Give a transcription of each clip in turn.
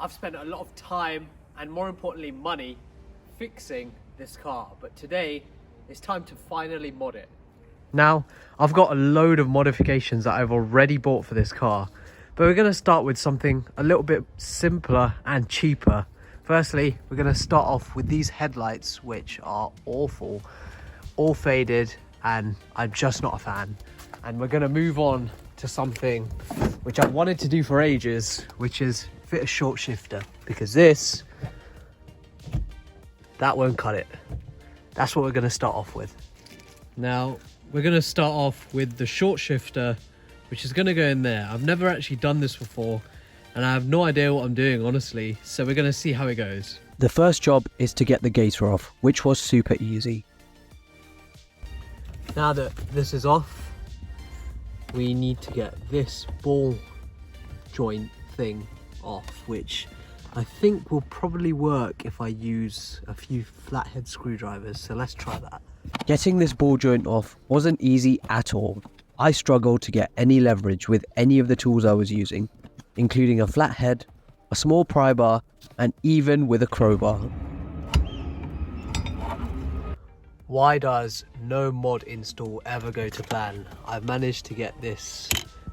I've spent a lot of time and more importantly money fixing this car, but today it's time to finally mod it. Now, I've got a load of modifications that I've already bought for this car, but we're going to start with something a little bit simpler and cheaper. Firstly, we're going to start off with these headlights, which are awful, all faded, and I'm just not a fan. And we're going to move on to something which I've wanted to do for ages, which is fit a short shifter, because that won't cut it. That's what we're going to start off with. Now, we're going to start off with the short shifter, which is going to go in there. I've never actually done this before, and I have no idea what I'm doing, honestly, so we're going to see how it goes. The first job is to get the gator off, which was super easy. Now that this is off, we need to get this ball joint thing off, which I think will probably work if I use a few flathead screwdrivers, so let's try that. Getting this ball joint off wasn't easy at all. I struggled to get any leverage with any of the tools I was using, including a flathead, a small pry bar, and even with a crowbar. Why does no mod install ever go to plan? I've managed to get this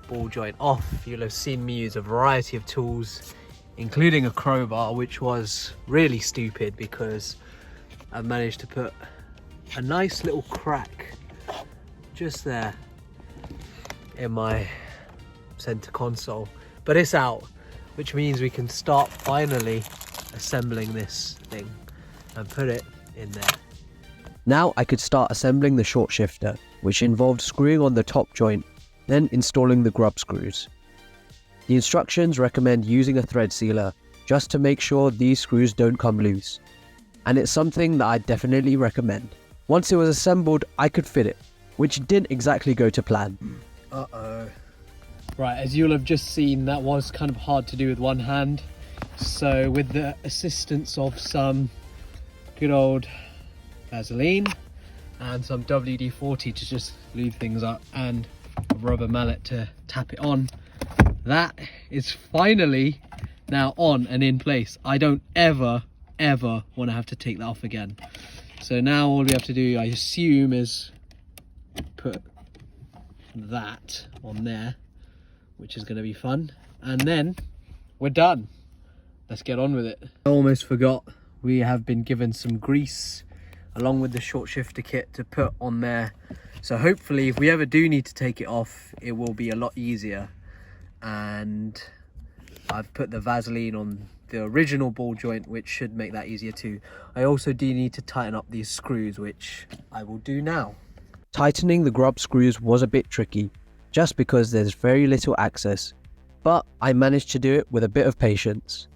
ball joint off. You'll have seen me use a variety of tools, including a crowbar, which was really stupid because I've managed to put a nice little crack just there in my center console. But it's out, which means we can start finally assembling this thing and put it in there. Now I could start assembling the short shifter, which involved screwing on the top joint, then installing the grub screws. The instructions recommend using a thread sealer just to make sure these screws don't come loose, and it's something that I definitely recommend. Once it was assembled, I could fit it, which didn't exactly go to plan. Uh-oh. Right, as you'll have just seen, that was kind of hard to do with one hand. So with the assistance of some good old Vaseline and some WD-40 to just lube things up and a rubber mallet to tap it on, that is finally now on and in place. I don't ever want to have to take that off again. So now all we have to do, I assume, is put that on there, which is going to be fun, and then we're done. Let's get on with it. I almost forgot, we have been given some grease along with the short shifter kit to put on there, so hopefully if we ever do need to take it off, it will be a lot easier. And I've put the Vaseline on the original ball joint, which should make that easier too. I also do need to tighten up these screws, which I will do now. Tightening the grub screws was a bit tricky, just because there's very little access, but I managed to do it with a bit of patience.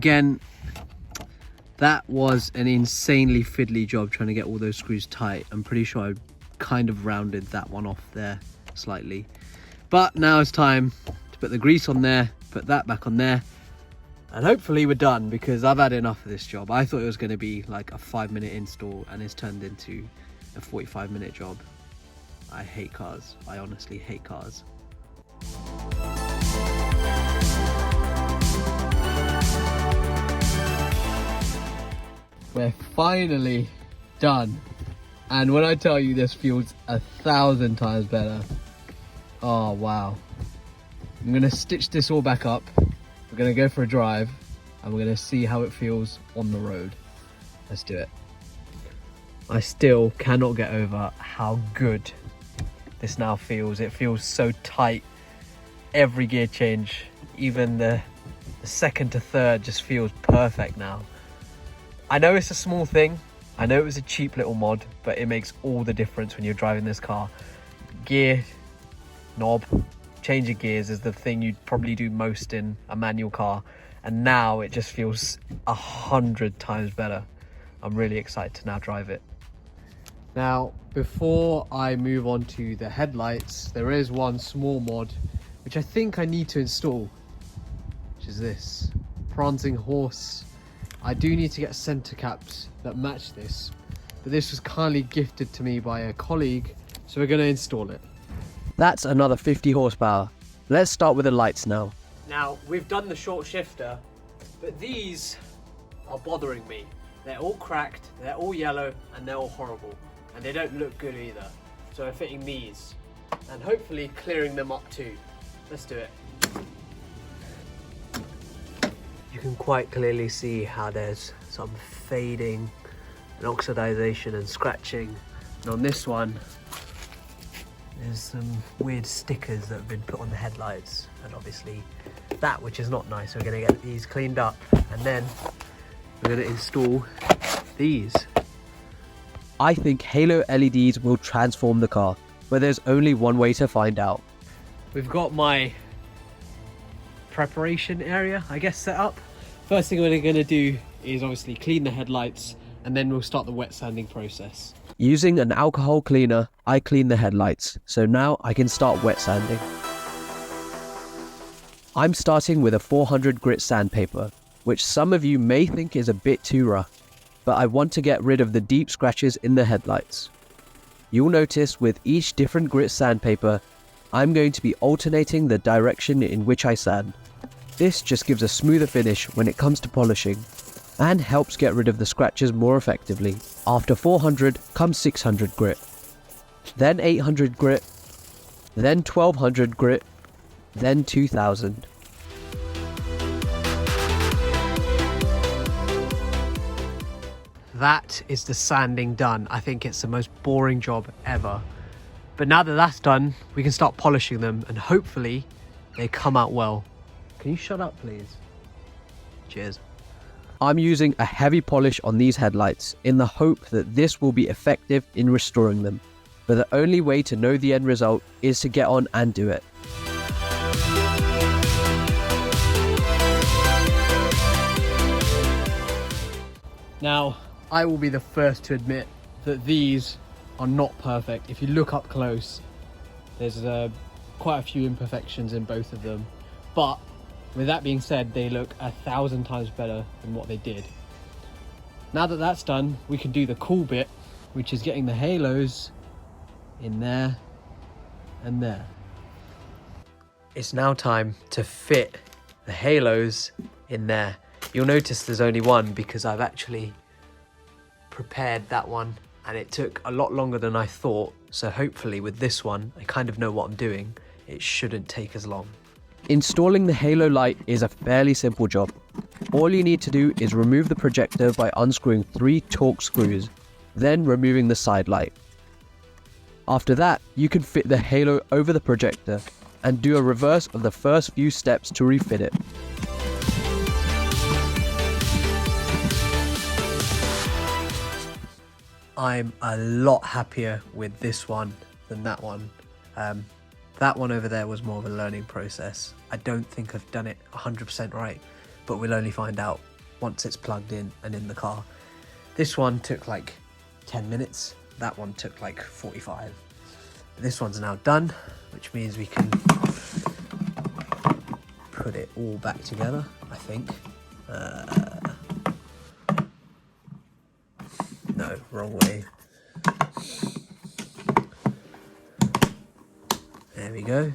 Again, that was an insanely fiddly job trying to get all those screws tight. I'm pretty sure I kind of rounded that one off there slightly. But now it's time to put the grease on there, put that back on there, and hopefully we're done, because I've had enough of this job. I thought it was going to be like a 5-minute install, and it's turned into a 45-minute job. I hate cars. I honestly hate cars. We're finally done. And when I tell you this feels 1,000 times better. Oh, wow. I'm going to stitch this all back up. We're going to go for a drive and we're going to see how it feels on the road. Let's do it. I still cannot get over how good this now feels. It feels so tight. Every gear change, even the second to third, just feels perfect now. I know it's a small thing. I know it was a cheap little mod, but it makes all the difference when you're driving this car. Gear knob, change of gears is the thing you'd probably do most in a manual car, and now it just feels 100 times better. I'm really excited to now drive it. Now, before I move on to the headlights, there is one small mod which I think I need to install, which is this prancing horse. I do need to get center caps that match this, but this was kindly gifted to me by a colleague, so we're going to install it. That's another 50 horsepower. Let's start with the lights now. Now, we've done the short shifter, but these are bothering me. They're all cracked, they're all yellow, and they're all horrible. And they don't look good either. So we're fitting these, and hopefully clearing them up too. Let's do it. You can quite clearly see how there's some fading and oxidization and scratching. And on this one, there's some weird stickers that have been put on the headlights, and obviously that, which is not nice. We're going to get these cleaned up, and then we're going to install these. I think halo LEDs will transform the car, but there's only one way to find out. We've got my preparation area, I guess, set up. First thing we're going to do is obviously clean the headlights, and then we'll start the wet sanding process. Using an alcohol cleaner, I clean the headlights, so now I can start wet sanding. I'm starting with a 400 grit sandpaper, which some of you may think is a bit too rough, but I want to get rid of the deep scratches in the headlights. You'll notice with each different grit sandpaper, I'm going to be alternating the direction in which I sand. This just gives a smoother finish when it comes to polishing, and helps get rid of the scratches more effectively. After 400 comes 600 grit, then 800 grit, then 1200 grit, then 2000. That is the sanding done. I think it's the most boring job ever. But now that that's done, we can start polishing them, and hopefully they come out well. Can you shut up, please? Cheers. I'm using a heavy polish on these headlights in the hope that this will be effective in restoring them. But the only way to know the end result is to get on and do it. Now, I will be the first to admit that these are not perfect. If you look up close, there's quite a few imperfections in both of them. But with that being said, they look 1,000 times better than what they did. Now that that's done, we can do the cool bit, which is getting the halos in there and there. It's now time to fit the halos in there. You'll notice there's only one because I've actually prepared that one, and it took a lot longer than I thought. So hopefully with this one, I kind of know what I'm doing. It shouldn't take as long. Installing the halo light is a fairly simple job. All you need to do is remove the projector by unscrewing 3 Torx screws, then removing the side light. After that, you can fit the halo over the projector and do a reverse of the first few steps to refit it. I'm a lot happier with this one than that one. That one over there was more of a learning process. I don't think I've done it 100% right, but we'll only find out once it's plugged in and in the car. This one took like 10 minutes. That one took like 45. This one's now done, which means we can put it all back together, I think. No, wrong way. There we go.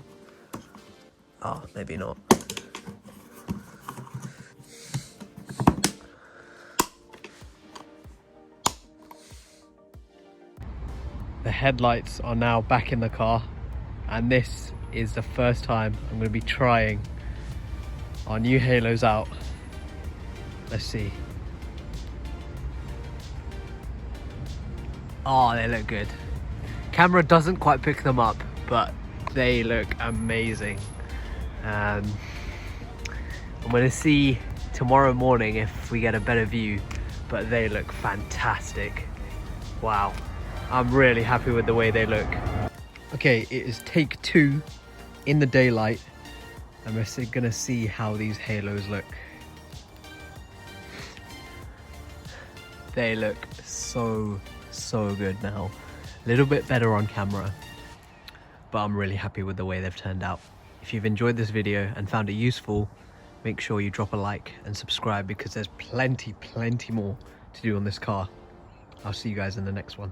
Oh, maybe not. The headlights are now back in the car, and this is the first time I'm going to be trying our new halos out. Let's see. Oh, they look good. Camera doesn't quite pick them up, but they look amazing. I'm going to see tomorrow morning if we get a better view, but they look fantastic. Wow, I'm really happy with the way they look. Okay, it is take 2 in the daylight, and we're going to see how these halos look. They look so good now. A little bit better on camera, but I'm really happy with the way they've turned out. If you've enjoyed this video and found it useful, make sure you drop a like and subscribe, because there's plenty more to do on this car. I'll see you guys in the next one.